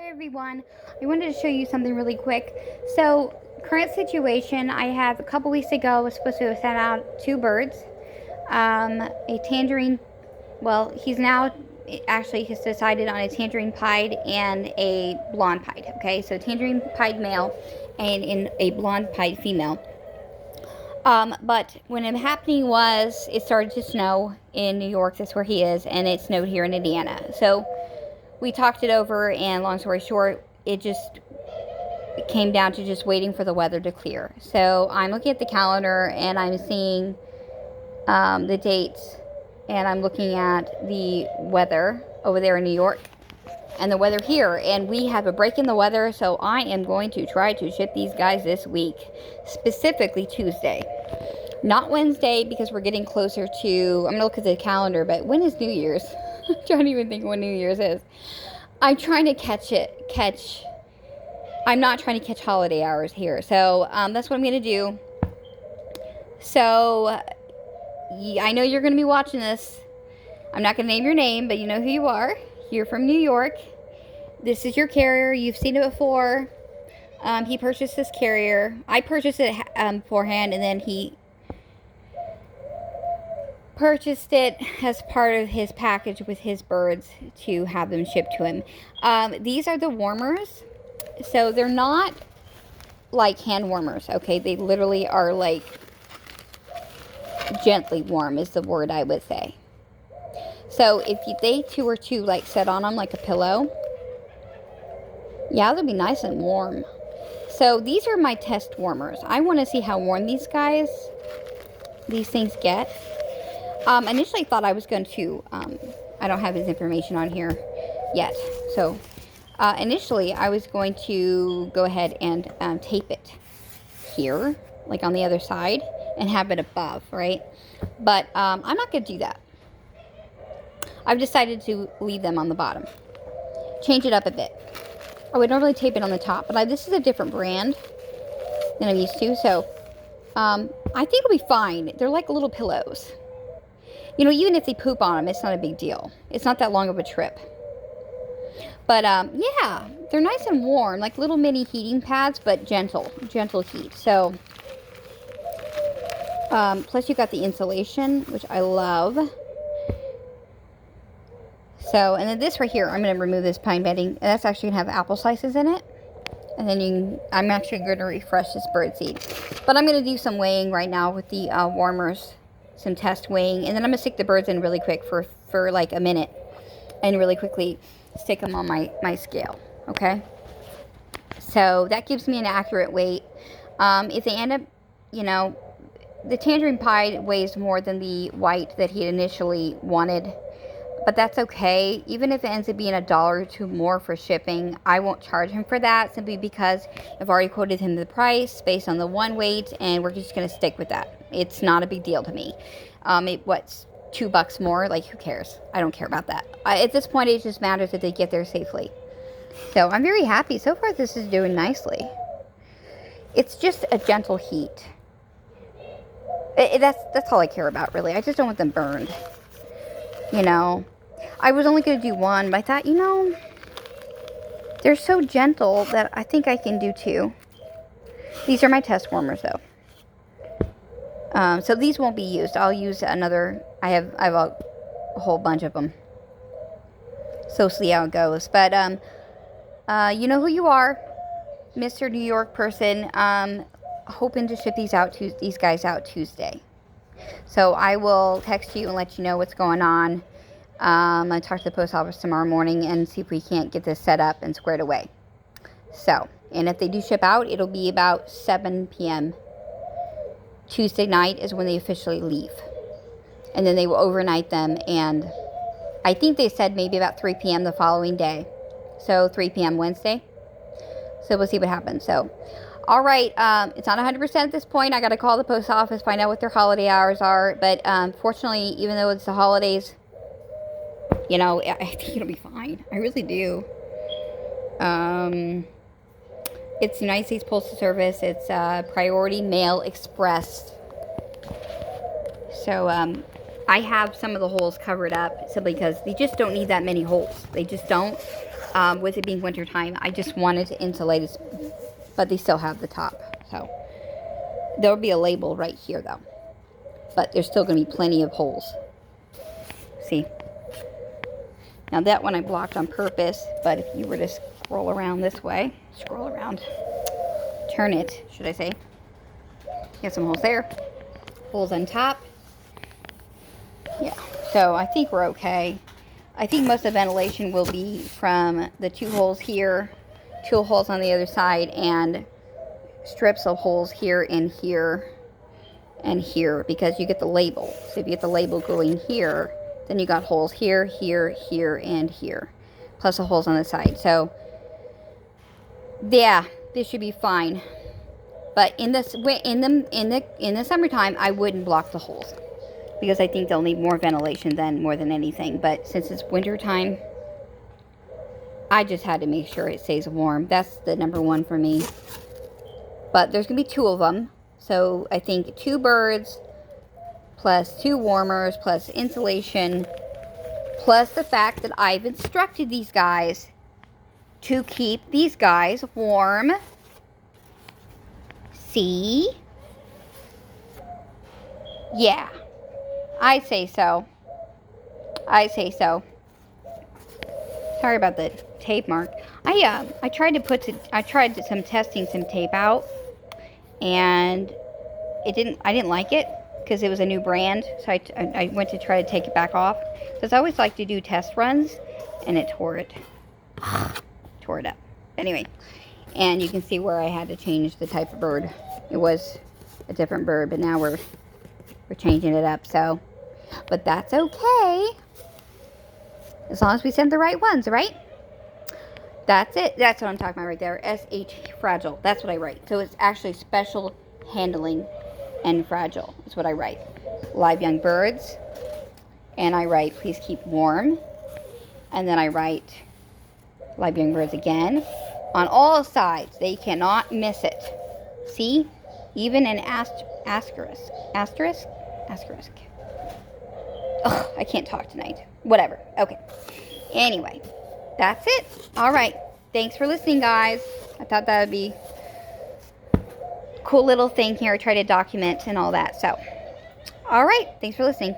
Hi everyone, I wanted to show you something really quick. So, current situation, I have a couple weeks ago, I was supposed to have sent out two birds. A tangerine, well, he's decided on a tangerine pied and a blonde pied, okay? So, tangerine pied male and in a blonde pied female. But when it happening was, it started to snow in New York, that's where he is, and it snowed here in Indiana. So, we talked it over, and long story short, it came down to just waiting for the weather to clear. So I'm looking at the calendar and I'm seeing the dates, and I'm looking at the weather over there in New York and the weather here, and we have a break in the weather. So I am going to try to ship these guys this week, specifically Tuesday, not Wednesday, because we're getting closer to, I'm gonna look at the calendar, but when is New Year's? I'm trying to even think when New Year's is. I'm trying to I'm not trying to catch holiday hours here. So that's what I'm going to do. So I know you're going to be watching this. I'm not going to name your name, but you know who you are. You're from New York. This is your carrier. You've seen it before. He purchased this carrier. I purchased it beforehand, and then he purchased it as part of his package with his birds to have them shipped to him. These are the warmers. So they're not like hand warmers, okay? They literally are like gently warm is the word I would say. So if they were to like sit on them like a pillow, yeah, they'll be nice and warm. So these are my test warmers. I want to see how warm these things get. Initially thought I was going to, I don't have his information on here yet. So initially I was going to go ahead and tape it here, like on the other side, and have it above, right? But I'm not going to do that. I've decided to leave them on the bottom. Change it up a bit. I would normally tape it on the top, but this is a different brand than I'm used to, so I think it'll be fine. They're like little pillows. You know, even if they poop on them, it's not a big deal. It's not that long of a trip. But, yeah, they're nice and warm, like little mini heating pads, but gentle heat. So, plus you got the insulation, which I love. So, and then this right here, I'm going to remove this pine bedding, and that's actually going to have apple slices in it. And then I'm actually going to refresh this bird seed. But I'm going to do some weighing right now with the warmers, some test weighing, and then I'm going to stick the birds in really quick for like a minute, and really quickly stick them on my scale, okay? So that gives me an accurate weight. If they end up, you know, the tangerine pie weighs more than the white that he initially wanted, but that's okay. Even if it ends up being $1 or $2 more for shipping, I won't charge him for that, simply because I've already quoted him the price based on the one weight, and we're just going to stick with that. It's not a big deal to me. What's $2 more? Like, who cares? I don't care about that. At this point, it just matters that they get there safely. So I'm very happy. So far, this is doing nicely. It's just a gentle heat. That's all I care about, really. I just don't want them burned. You know, I was only going to do one, but I thought, you know, they're so gentle that I think I can do two. These are my test warmers, though. So these won't be used. I'll use another. I have a whole bunch of them. So see how it goes. But you know who you are, Mr. New York person. Hoping to ship these guys out Tuesday. So I will text you and let you know what's going on. I'm going to talk to the post office tomorrow morning and see if we can't get this set up and squared away. So, and if they do ship out, it'll be about 7 p.m. Tuesday night is when they officially leave. And then they will overnight them, and I think they said maybe about 3 p.m. the following day. So 3 p.m. Wednesday. So we'll see what happens. So, all right. It's not 100% at this point. I got to call the post office, find out what their holiday hours are. But fortunately, even though it's the holidays, you know, I think it'll be fine. I really do. It's United States Postal Service. It's Priority Mail Express. So I have some of the holes covered up simply because they just don't need that many holes. They just don't. with it being winter time. I just wanted to insulate it, but they still have the top. So there'll be a label right here though, but there's still going to be plenty of holes. See? Now that one I blocked on purpose, but if you were to scroll around this way, turn it, should I say. Get some holes there. Holes on top. Yeah, so I think we're okay. I think most of the ventilation will be from the 2 holes here, 2 holes on the other side, and strips of holes here and here and here, because you get the label. So if you get the label going here, then you got holes here, here, here, and here, plus the holes on the side. So yeah, this should be fine. But in the summertime, I wouldn't block the holes, because I think they'll need more ventilation more than anything. But since it's winter time, I just had to make sure it stays warm. That's the number one for me. But there's gonna be 2 of them, so I think 2 birds plus 2 warmers plus insulation, plus the fact that I've instructed these guys to keep these guys warm. See? Yeah, I say so. I say so. Sorry about the tape mark. I tried some testing some tape out, and I didn't like it because it was a new brand. So I went to try to take it back off, because I always like to do test runs, and it tore it up. Anyway, and you can see where I had to change the type of bird. It was a different bird, but now we're changing it up. So, but that's okay, as long as we send the right ones, right? That's it. That's what I'm talking about right there. SH Fragile. That's what I write. So it's actually special handling and fragile. That's what I write. Live young birds. And I write, please keep warm. And then I write live young birds again. On all sides. They cannot miss it. See? Even an asterisk. Asterisk? Asterisk. Ugh, I can't talk tonight. Whatever. Okay. Anyway. That's it. All right. Thanks for listening, guys. I thought that would be a cool little thing here. Try to document and all that. So, all right. Thanks for listening.